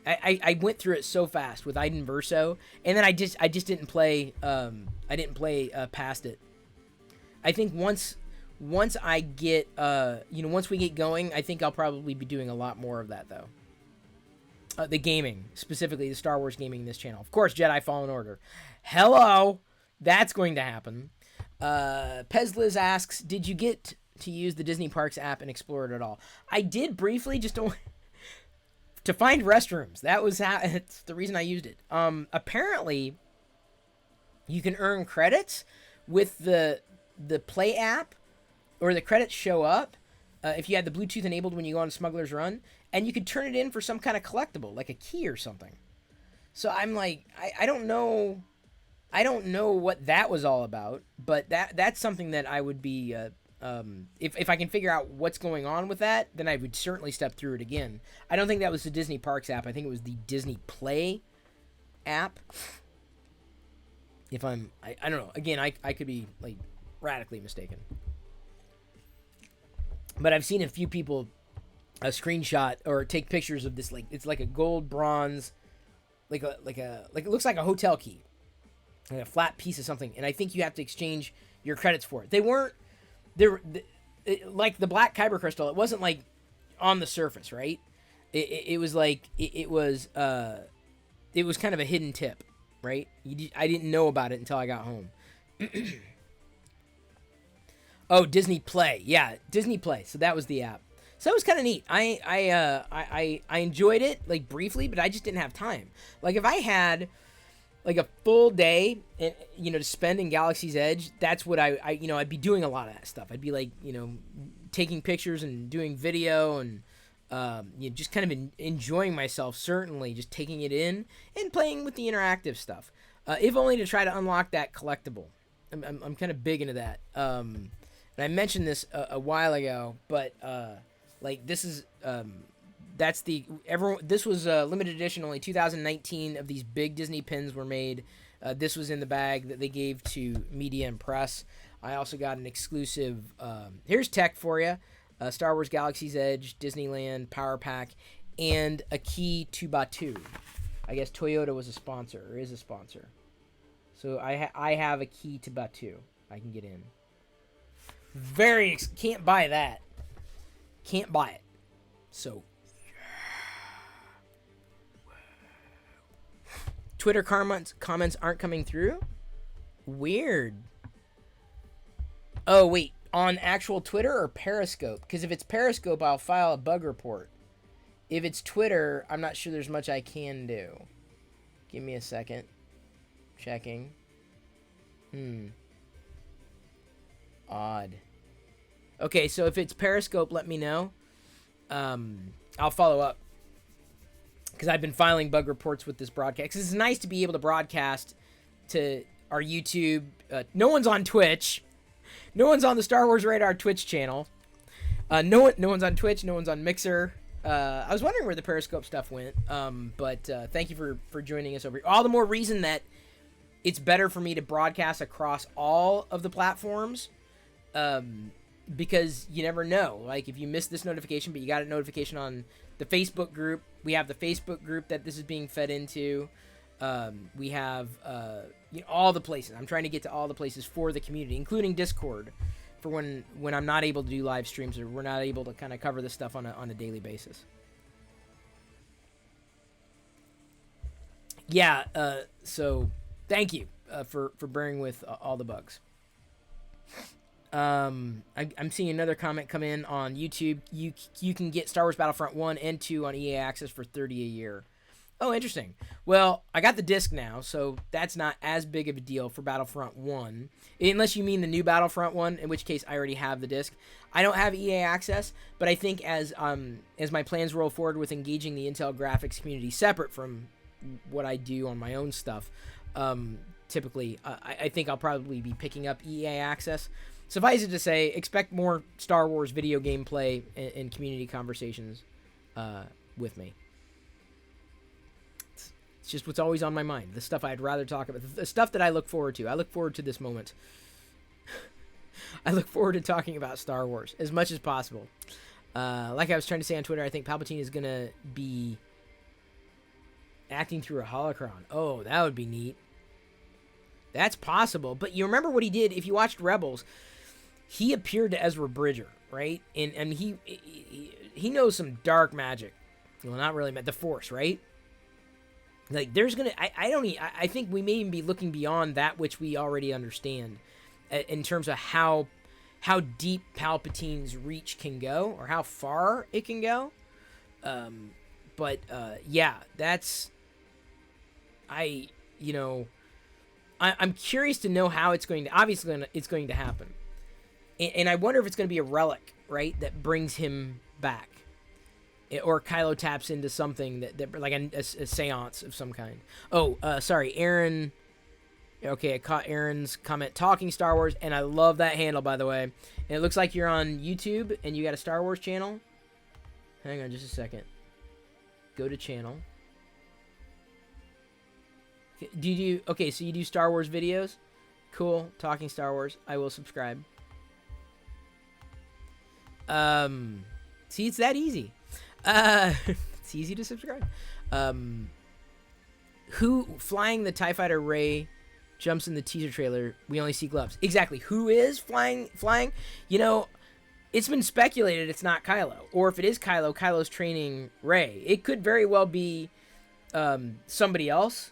I went through it so fast with Iden Verso, and then I just didn't play. I didn't play past it. I think once I get once we get going, I think I'll probably be doing a lot more of that though. The gaming, specifically the Star Wars gaming in this channel. Of course, Jedi Fallen Order. Hello. That's going to happen. Pezliz asks, did you get to use the Disney Parks app and explore it at all? I did briefly, just to find restrooms. That was it's the reason I used it. Apparently, you can earn credits with the Play app, or the credits show up if you had the Bluetooth enabled when you go on Smuggler's Run, and you could turn it in for some kind of collectible, like a key or something. So I'm like, I don't know. I don't know what that was all about, but that's something that I would be, if I can figure out what's going on with that, then I would certainly step through it again. I don't think that was the Disney Parks app. I think it was the Disney Play app. If I don't know. Again, I could be like radically mistaken. But I've seen a few people screenshot or take pictures of this, like it's like a gold bronze, like it looks like a hotel key. Like a flat piece of something, and I think you have to exchange your credits for it. Like the black kyber crystal. It wasn't like on the surface, right? It was like it was kind of a hidden tip, right? I didn't know about it until I got home. Oh, Disney Play, yeah, Disney Play. So that was the app. So that was kind of neat. I enjoyed it like briefly, but I just didn't have time. Like if I had like a full day, to spend in Galaxy's Edge, that's what I'd be doing a lot of that stuff. I'd be like, taking pictures and doing video and, just kind of enjoying myself, certainly just taking it in and playing with the interactive stuff. If only to try to unlock that collectible. I'm kind of big into that. And I mentioned this a while ago, but, this is, this was a limited edition, only 2019 of these big Disney pins were made. This was in the bag that they gave to media and press. I also got an exclusive, here's tech for you, Star Wars Galaxy's Edge, Disneyland Power Pack, and a key to Batuu. I guess Toyota was a sponsor, or is a sponsor. So I have a key to Batuu. I can get in. Can't buy that. Can't buy it. So Twitter comments aren't coming through? Weird. Oh, wait. On actual Twitter or Periscope? Because if it's Periscope, I'll file a bug report. If it's Twitter, I'm not sure there's much I can do. Give me a second. Checking. Odd. Okay, so if it's Periscope, let me know. I'll follow up. Because I've been filing bug reports with this broadcast. 'Cause it's nice to be able to broadcast to our YouTube. No one's on Twitch. No one's on the Star Wars Radar Twitch channel. No one's on Twitch. No one's on Mixer. I was wondering where the Periscope stuff went. But thank you for joining us over here. All the more reason that it's better for me to broadcast across all of the platforms. Because you never know. Like, if you missed this notification, but you got a notification on the Facebook group. We have the Facebook group that this is being fed into. We have all the places. I'm trying to get to all the places for the community, including Discord, for when I'm not able to do live streams or we're not able to kind of cover this stuff on a daily basis. Yeah, so thank you for bearing with all the bugs. I'm seeing another comment come in on YouTube. You can get Star Wars Battlefront 1 and 2 on EA Access for $30 a year. Oh, interesting. Well, I got the disc now, so that's not as big of a deal for Battlefront 1. Unless you mean the new Battlefront 1, in which case I already have the disc. I don't have EA Access, but I think as my plans roll forward with engaging the Intel graphics community separate from what I do on my own stuff, typically, I think I'll probably be picking up EA Access. Suffice it to say, expect more Star Wars video gameplay and community conversations with me. It's just what's always on my mind. The stuff I'd rather talk about. The stuff that I look forward to. I look forward to this moment. I look forward to talking about Star Wars as much as possible. Like I was trying to say on Twitter, I think Palpatine is going to be acting through a holocron. Oh, that would be neat. That's possible. But you remember what he did if you watched Rebels. He appeared to Ezra Bridger, right? And he knows some dark magic. Well, not really, the Force, right? Like, there's gonna, I think we may even be looking beyond that which we already understand, in terms of how deep Palpatine's reach can go, or how far it can go. Yeah, that's, I'm curious to know how it's going to, obviously it's going to happen. And I wonder if it's going to be a relic, right, that brings him back. Or Kylo taps into something that like a seance of some kind. Oh, sorry, Aaron. Okay, I caught Aaron's comment, talking Star Wars, and I love that handle, by the way. And it looks like you're on YouTube, and you got a Star Wars channel. Hang on just a second. Go to channel. Okay, so you do Star Wars videos? Cool, talking Star Wars. I will subscribe. See, it's that easy. It's easy to subscribe. Who flying the TIE Fighter Rey jumps in the teaser trailer? We only see gloves. Exactly. Who is flying? It's been speculated it's not Kylo, or if it is Kylo, Kylo's training Rey. It could very well be somebody else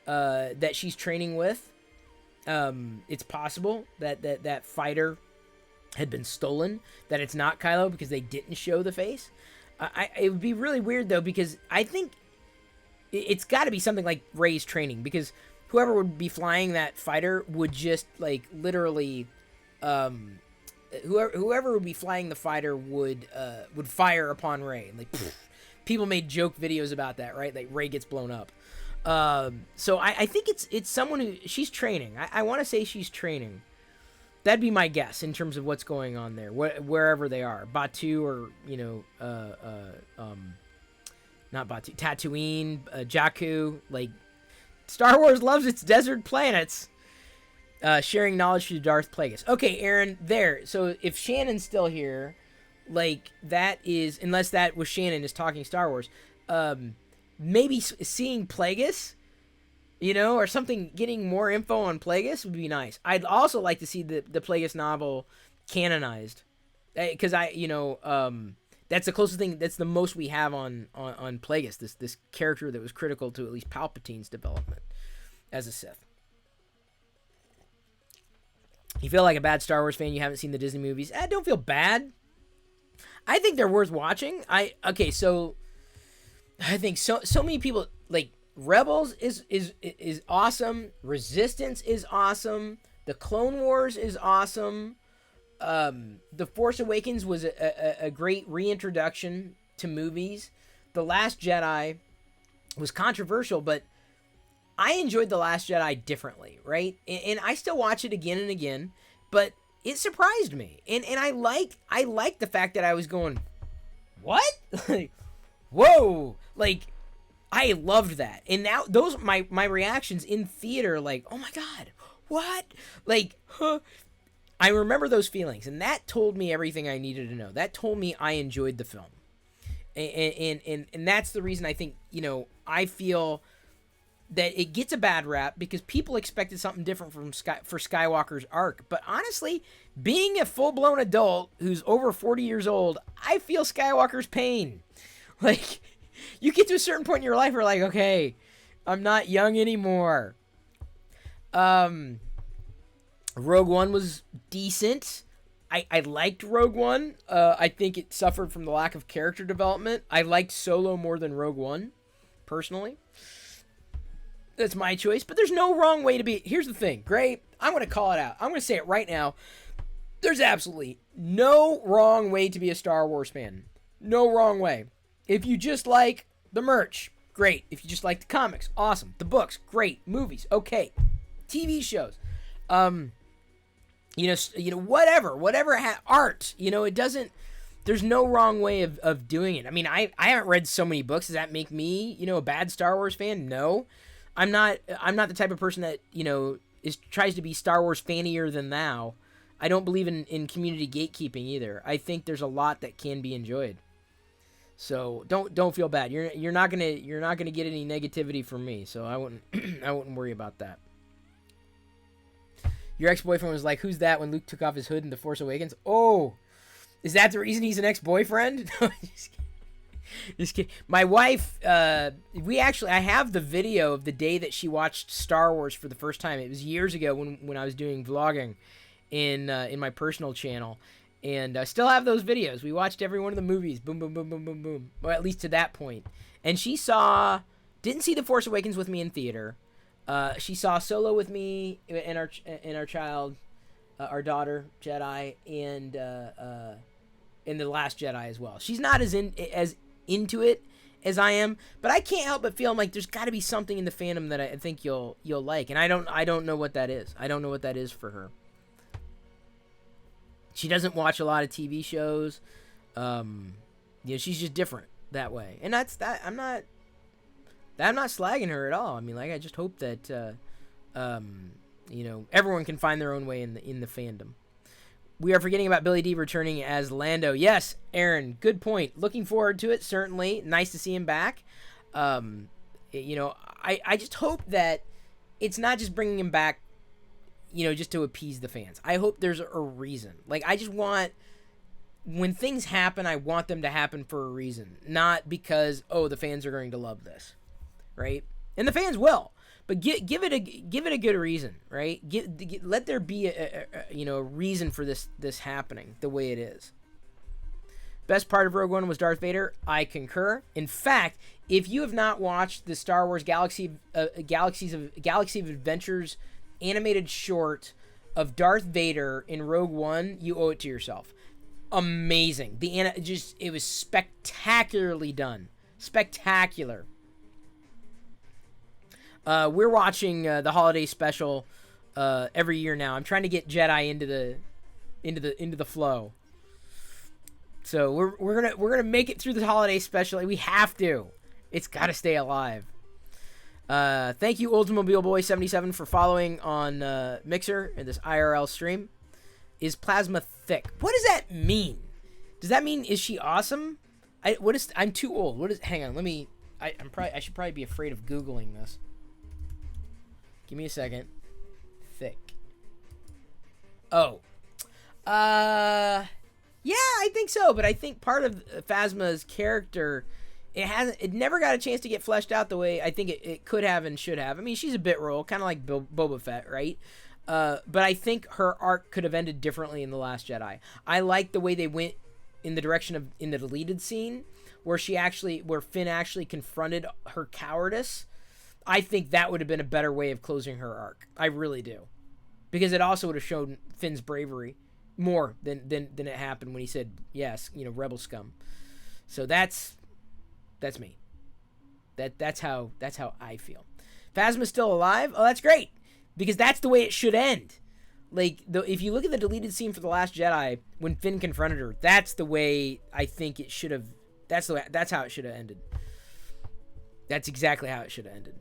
that she's training with. It's possible that fighter had been stolen. That it's not Kylo because they didn't show the face. It would be really weird, though, because I think it's got to be something like Rey's training, because whoever would be flying that fighter would just, like, literally, whoever would be flying the fighter would fire upon Rey. Like, people made joke videos about that, right? Like, Rey gets blown up. So I think it's someone who, she's training. I want to say she's training. That'd be my guess in terms of what's going on there, wherever they are, Batu or not Batu, Tatooine, Jakku. Like, Star Wars loves its desert planets. Sharing knowledge through Darth Plagueis. Okay, Aaron, there. So if Shannon's still here, like, that is, unless that was Shannon is talking Star Wars, maybe seeing Plagueis, or something, getting more info on Plagueis would be nice. I'd also like to see the Plagueis novel canonized, because that's the closest thing, that's the most we have on Plagueis, this character that was critical to at least Palpatine's development as a Sith. You feel like a bad Star Wars fan, you haven't seen the Disney movies? Don't feel bad. I think they're worth watching. So I think so many people, like, Rebels is awesome. Resistance is awesome. The Clone Wars is awesome. The Force Awakens was a great reintroduction to movies. The Last Jedi was controversial, but I enjoyed The Last Jedi differently, right? And I still watch it again and again, but it surprised me. And I like the fact that I was going, what? Like, whoa! Like, I loved that. And now those my reactions in theater, like, oh my god, what? Like, huh? I remember those feelings, and that told me everything I needed to know. That told me I enjoyed the film. And that's the reason I think, you know, I feel that it gets a bad rap because people expected something different for Skywalker's arc. But honestly, being a full-blown adult who's over 40 years old, I feel Skywalker's pain. Like, you get to a certain point in your life where, like, okay, I'm not young anymore. Rogue One was decent. I liked Rogue One. I think it suffered from the lack of character development. I liked Solo more than Rogue One, personally. That's my choice, but there's no wrong way to be. Here's the thing, Gray, I'm going to call it out. I'm going to say it right now. There's absolutely no wrong way to be a Star Wars fan. No wrong way. If you just like the merch, great. If you just like the comics, awesome. The books, great. Movies, okay. TV shows, whatever art, it doesn't, there's no wrong way of doing it. I mean, I haven't read so many books. Does that make me, a bad Star Wars fan? No. I'm not the type of person that, tries to be Star Wars fanier than thou. I don't believe in community gatekeeping either. I think there's a lot that can be enjoyed. So don't feel bad. You're not gonna get any negativity from me. So I wouldn't worry about that. Your ex-boyfriend was like, "Who's that?" when Luke took off his hood in The Force Awakens. Oh, is that the reason he's an ex-boyfriend? No, just kidding. My wife, I have the video of the day that she watched Star Wars for the first time. It was years ago when I was doing vlogging in my personal channel, and I still have those videos. We watched every one of the movies, boom, boom, boom, boom, boom, boom, or at least to that point. And she didn't see The Force Awakens with me in theater. She saw Solo with me and our child, our daughter Jedi, and in The Last Jedi as well. She's not as into it as I am, but I can't help but feel like there's got to be something in the fandom that I think you'll like, and I don't know what that is. I don't know what that is for her. She doesn't watch a lot of TV shows. She's just different that way, and that's that. I'm not slagging her at all. I mean, like, I just hope that everyone can find their own way in the fandom. We are forgetting about Billy D returning as Lando. Yes, Aaron, good point. Looking forward to it, certainly. Nice to see him back. I just hope that it's not just bringing him back, just to appease the fans. I hope there's a reason. Like, I just want, when things happen, I want them to happen for a reason. Not because, the fans are going to love this, right? And the fans will. But give it a good reason, right? Let there be a reason for this happening the way it is. Best part of Rogue One was Darth Vader. I concur. In fact, if you have not watched the Star Wars Galaxy of Adventures animated short of Darth Vader in Rogue One, you owe it to yourself. Amazing. It was spectacularly done. Spectacular. We're watching the holiday special every year now. I'm trying to get Jedi into the flow. So we're gonna make it through the holiday special. We have to. It's got to stay alive. Thank you, Oldsmobile Boy 77, for following on Mixer in this IRL stream. Is plasma thick? What does that mean? Does that mean is she awesome? I'm too old. Hang on. I should probably be afraid of Googling this. Give me a second. Thick. Oh. Yeah, I think so, but I think part of Phasma's character, it never got a chance to get fleshed out the way I think it could have and should have. I mean, she's a bit role, kind of like Boba Fett, right? But I think her arc could have ended differently in The Last Jedi. I like the way they went in the direction of, in the deleted scene, where Finn actually confronted her cowardice. I think that would have been a better way of closing her arc. I really do. Because it also would have shown Finn's bravery more than it happened when he said, yes, rebel scum. So that's me. That's how I feel. Phasma's still alive? Oh, that's great. Because that's the way it should end. Like, if you look at the deleted scene for The Last Jedi, when Finn confronted her, that's the way I think it should have... That's how it should have ended. That's exactly how it should have ended.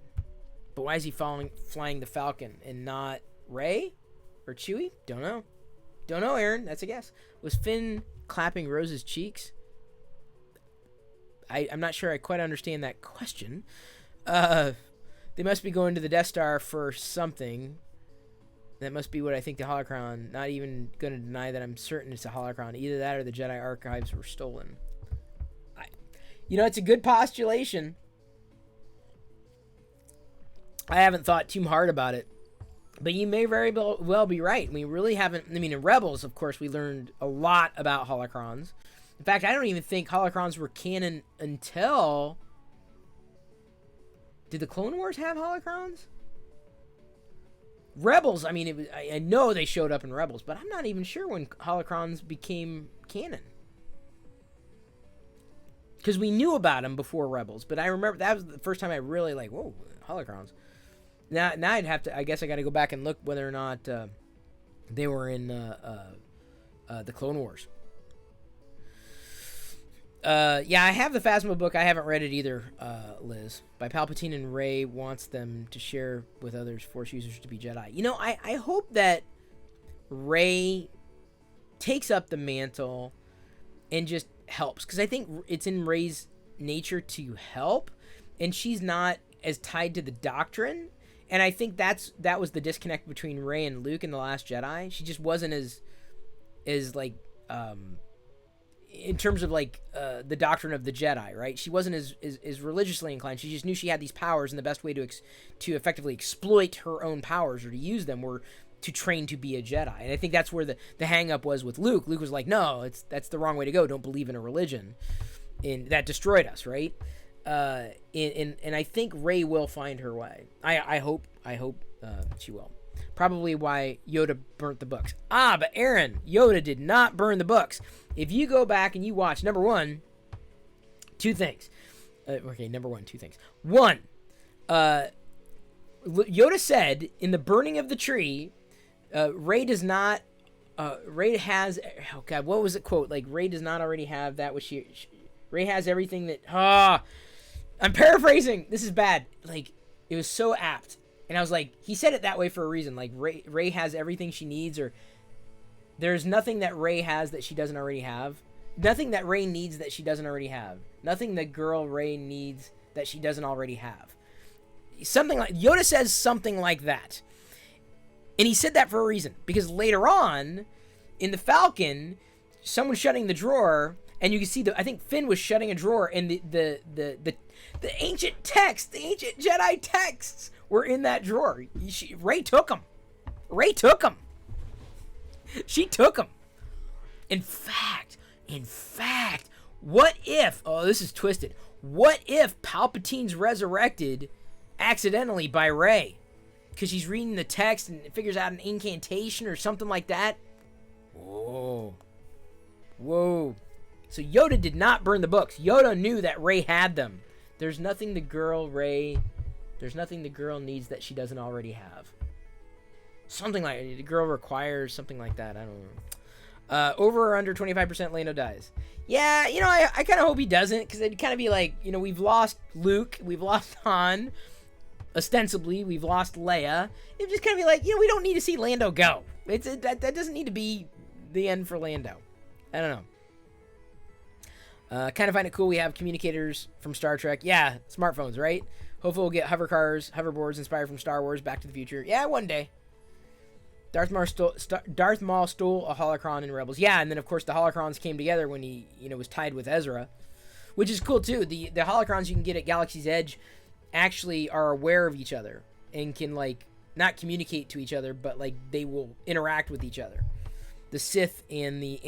But why is he flying the Falcon and not Rey? Or Chewie? Don't know. Don't know, Aaron. That's a guess. Was Finn clapping Rose's cheeks? I'm not sure I quite understand that question. They must be going to the Death Star for something. That must be what I think the holocron. Not even going to deny that I'm certain it's a holocron. Either that or the Jedi archives were stolen. It's a good postulation. I haven't thought too hard about it. But you may very well be right. We really haven't... I mean, in Rebels, of course, we learned a lot about holocrons. In fact, I don't even think holocrons were canon until... Did the Clone Wars have holocrons? Rebels, I mean, I know they showed up in Rebels, but I'm not even sure when holocrons became canon. Because we knew about them before Rebels, but I remember that was the first time I really whoa, holocrons. Now I'd have to, I guess I got to go back and look whether or not they were in the Clone Wars. Yeah, I have the Phasma book. I haven't read it either, Liz. By Palpatine and Rey wants them to share with others Force users to be Jedi. I hope that Rey takes up the mantle and just helps. Because I think it's in Rey's nature to help. And she's not as tied to the doctrine. And I think that was the disconnect between Rey and Luke in The Last Jedi. She just wasn't as in terms of the doctrine of the Jedi, right? She wasn't as religiously inclined. She just knew she had these powers, and the best way to effectively exploit her own powers or to use them were to train to be a Jedi. And I think that's where the hang up was with Luke. Luke was like, no, that's the wrong way to go. Don't believe in a religion. And that destroyed us, right? And I think Rey will find her way. I hope she will. Probably why Yoda burnt the books. But Aaron, Yoda did not burn the books. If you go back and you watch, number one, two things. Two things. One, Yoda said in the burning of the tree, Rey does not, Rey has, oh God, what was it quote? Rey does not already have that which Rey has everything that, I'm paraphrasing. This is bad. It was so apt. And I was like, he said it that way for a reason. Rey has everything she needs, or there's nothing that Rey has that she doesn't already have. Nothing that Rey needs that she doesn't already have. Nothing the girl Rey needs that she doesn't already have. Yoda says something like that. And he said that for a reason. Because later on, in the Falcon, someone's shutting the drawer, and you can see I think Finn was shutting a drawer, and the ancient texts, the ancient Jedi texts were in that drawer. Rey took them. She took them. In fact, what if... Oh, this is twisted. What if Palpatine's resurrected accidentally by Rey? Because she's reading the text and figures out an incantation or something like that. Whoa. So Yoda did not burn the books. Yoda knew that Rey had them. There's nothing the girl needs that she doesn't already have. Something like the girl requires something like that. I don't know. Over or under 25% Lando dies. Yeah, I kind of hope he doesn't, because it'd kind of be like, we've lost Luke, we've lost Han, ostensibly we've lost Leia. It'd just kind of be like, we don't need to see Lando go. That doesn't need to be the end for Lando. I don't know. Kind of find it cool we have communicators from Star Trek. Yeah, smartphones, right? Hopefully we'll get hoverboards inspired from Star Wars, Back to the Future. Yeah, one day. Darth Maul stole a holocron in Rebels. Yeah, and then of course the holocrons came together when he, was tied with Ezra, which is cool too. The holocrons you can get at Galaxy's Edge actually are aware of each other and can not communicate to each other, but they will interact with each other. The Sith and the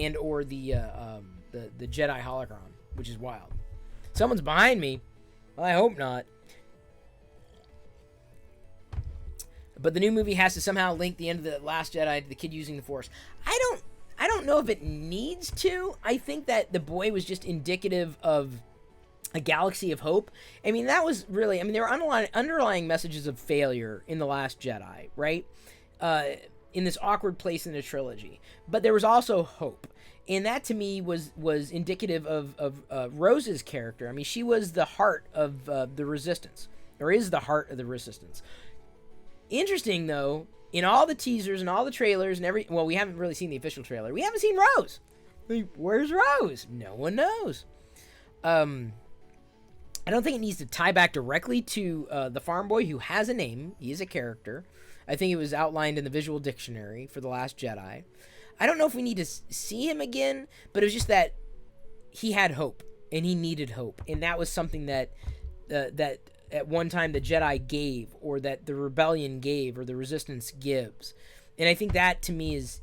Jedi holocron, which is wild. Someone's behind me. Well, I hope not. But the new movie has to somehow link the end of The Last Jedi to the kid using the Force. I don't know if it needs to. I think that the boy was just indicative of a galaxy of hope. I mean, that was really... I mean, there were underlying messages of failure in The Last Jedi, right? In this awkward place in the trilogy. But there was also hope. And that, to me, was indicative of Rose's character. I mean, she was the heart of the Resistance. Or is the heart of the Resistance. Interesting, though, in all the teasers and all the trailers and well, we haven't really seen the official trailer. We haven't seen Rose. Like, where's Rose? No one knows. I don't think it needs to tie back directly to the farm boy who has a name. He is a character. I think it was outlined in the visual dictionary for The Last Jedi. I don't know if we need to see him again, but it was just that he had hope, and he needed hope. And that was something that that at one time the Jedi gave, or that the Rebellion gave, or the Resistance gives. And I think that, to me, is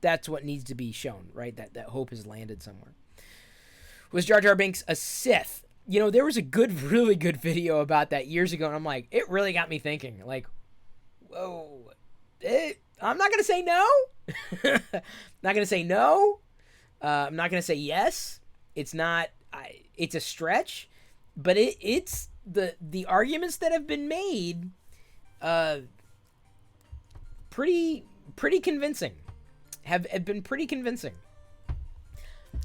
that's what needs to be shown, right? That hope has landed somewhere. Was Jar Jar Binks a Sith? You know, there was a really good video about that years ago, and I'm like, it really got me thinking. Like, whoa, I'm not gonna say no. Not gonna say no. I'm not gonna say yes. It's not. It's a stretch, but it's the arguments that have been made. Pretty convincing. Have been pretty convincing.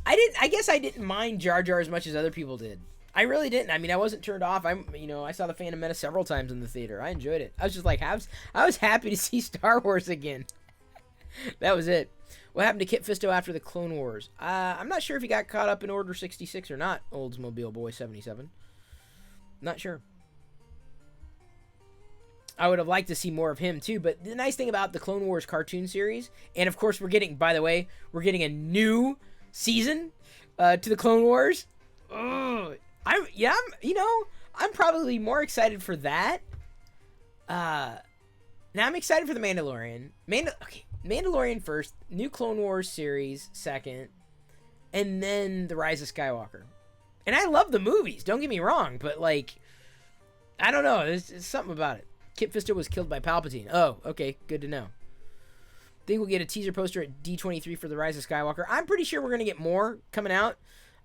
I guess I didn't mind Jar Jar as much as other people did. I really didn't. I mean, I wasn't turned off. I saw the Phantom Menace several times in the theater. I enjoyed it. I was just like, I was happy to see Star Wars again. That was it. What happened to Kit Fisto after the Clone Wars? I'm not sure if he got caught up in Order 66 or not, Oldsmobile Boy 77. Not sure. I would have liked to see more of him too, but the nice thing about the Clone Wars cartoon series, and of course we're getting a new season to the Clone Wars. I'm probably more excited for that. Now I'm excited for the Mandalorian. Mandalorian first, new Clone Wars series second, and then The Rise of Skywalker. And I love the movies, don't get me wrong, but like, I don't know, there's something about it. Kit Fisto was killed by Palpatine. Oh, okay, good to know. Think we'll get a teaser poster at D23 for The Rise of Skywalker. I'm pretty sure we're going to get more coming out.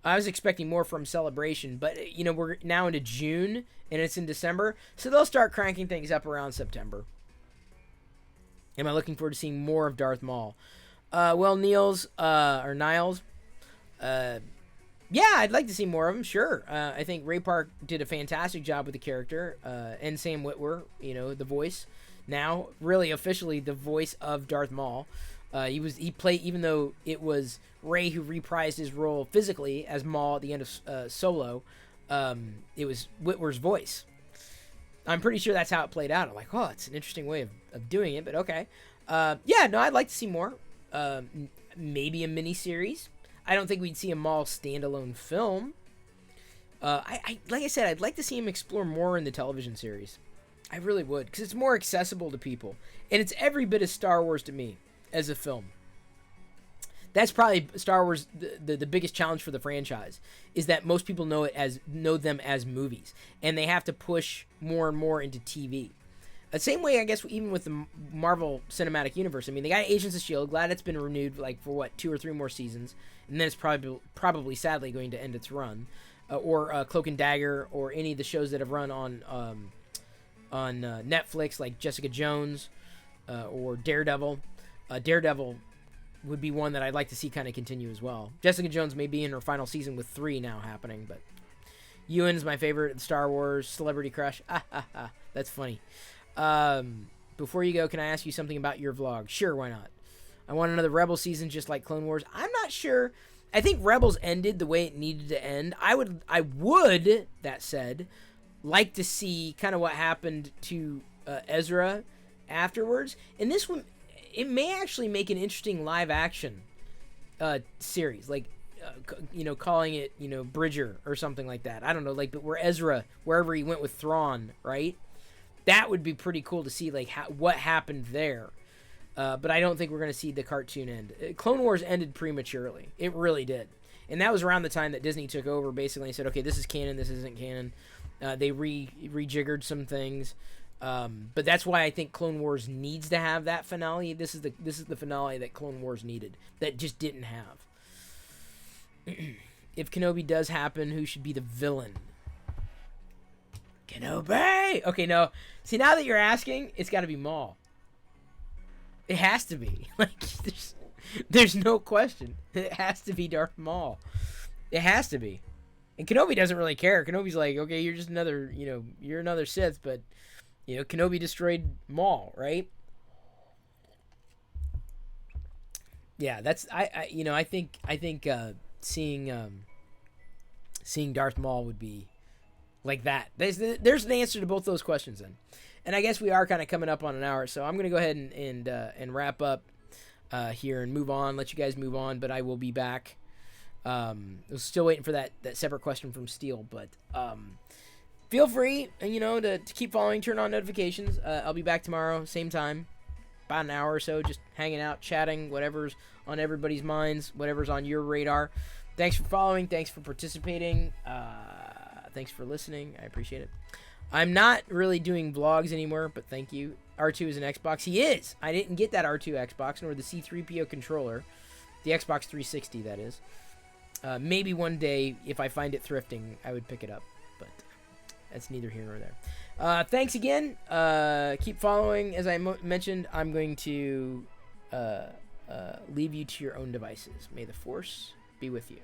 I was expecting more from Celebration, but, we're now into June, and it's in December, so they'll start cranking things up around September. Am I looking forward to seeing more of Darth Maul? Niles, yeah, I'd like to see more of him, sure. I think Ray Park did a fantastic job with the character, and Sam Witwer, the voice. Now, really officially the voice of Darth Maul. He played, even though it was Ray who reprised his role physically as Maul at the end of Solo, it was Witwer's voice. I'm pretty sure that's how it played out. I'm like, oh, it's an interesting way of doing it, but okay. I'd like to see more. Maybe a mini-series. I don't think we'd see a Maul standalone film. Like I said, I'd like to see him explore more in the television series. I really would, because it's more accessible to people. And it's every bit as Star Wars to me as a film. That's probably Star Wars, the biggest challenge for the franchise, is that most people know them as movies. And they have to push more and more into TV. The same way, I guess, even with the Marvel Cinematic Universe. I mean, they got Agents of S.H.I.E.L.D. Glad it's been renewed, for 2 or 3 more seasons. And then it's probably sadly, going to end its run. Or Cloak and Dagger, or any of the shows that have run on Netflix, like Jessica Jones, or Daredevil. Daredevil would be one that I'd like to see kind of continue as well. Jessica Jones may be in her final season with 3 now happening, but Ewan's my favorite Star Wars celebrity crush. That's funny. Before you go, can I ask you something about your vlog? Sure, why not? I want another Rebel season just like Clone Wars. I'm not sure. I think Rebels ended the way it needed to end. I would, that said, like to see kind of what happened to Ezra afterwards. And this one, it may actually make an interesting live action series, like calling it Bridger or something like that. I don't know, like, but where Ezra, wherever he went with Thrawn, right? That would be pretty cool to see, like, what happened there. But I don't think we're going to see the cartoon end. Clone Wars ended prematurely. It really did. And that was around the time that Disney took over, basically, and said, okay, this is canon, this isn't canon. They rejiggered some things. But that's why I think Clone Wars needs to have that finale. This is the finale that Clone Wars needed, that just didn't have. If Kenobi does happen, who should be the villain? Kenobi! Okay, no. See, now that you're asking, it's got to be Maul. It has to be. Like, there's no question. It has to be Darth Maul. It has to be. And Kenobi doesn't really care. Kenobi's like, okay, you're just another, you're another Sith, but, Kenobi destroyed Maul, right? Yeah, that's, I think seeing Darth Maul would be like that. There's an answer to both those questions then. And I guess we are kind of coming up on an hour, so I'm going to go ahead and wrap up here and move on, let you guys move on, but I will be back. I was still waiting for that separate question from Steel, but feel free, to keep following, turn on notifications. I'll be back tomorrow, same time, about an hour or so, just hanging out, chatting, whatever's on everybody's minds, whatever's on your radar. Thanks for following. Thanks for participating. Thanks for listening. I appreciate it. I'm not really doing vlogs anymore, but thank you. R2 is an Xbox. He is. I didn't get that R2 Xbox, nor the C-3PO controller. The Xbox 360, that is. Maybe one day, if I find it thrifting, I would pick it up. But that's neither here nor there. Thanks again. Keep following. As I mentioned, I'm going to leave you to your own devices. May the Force be with you.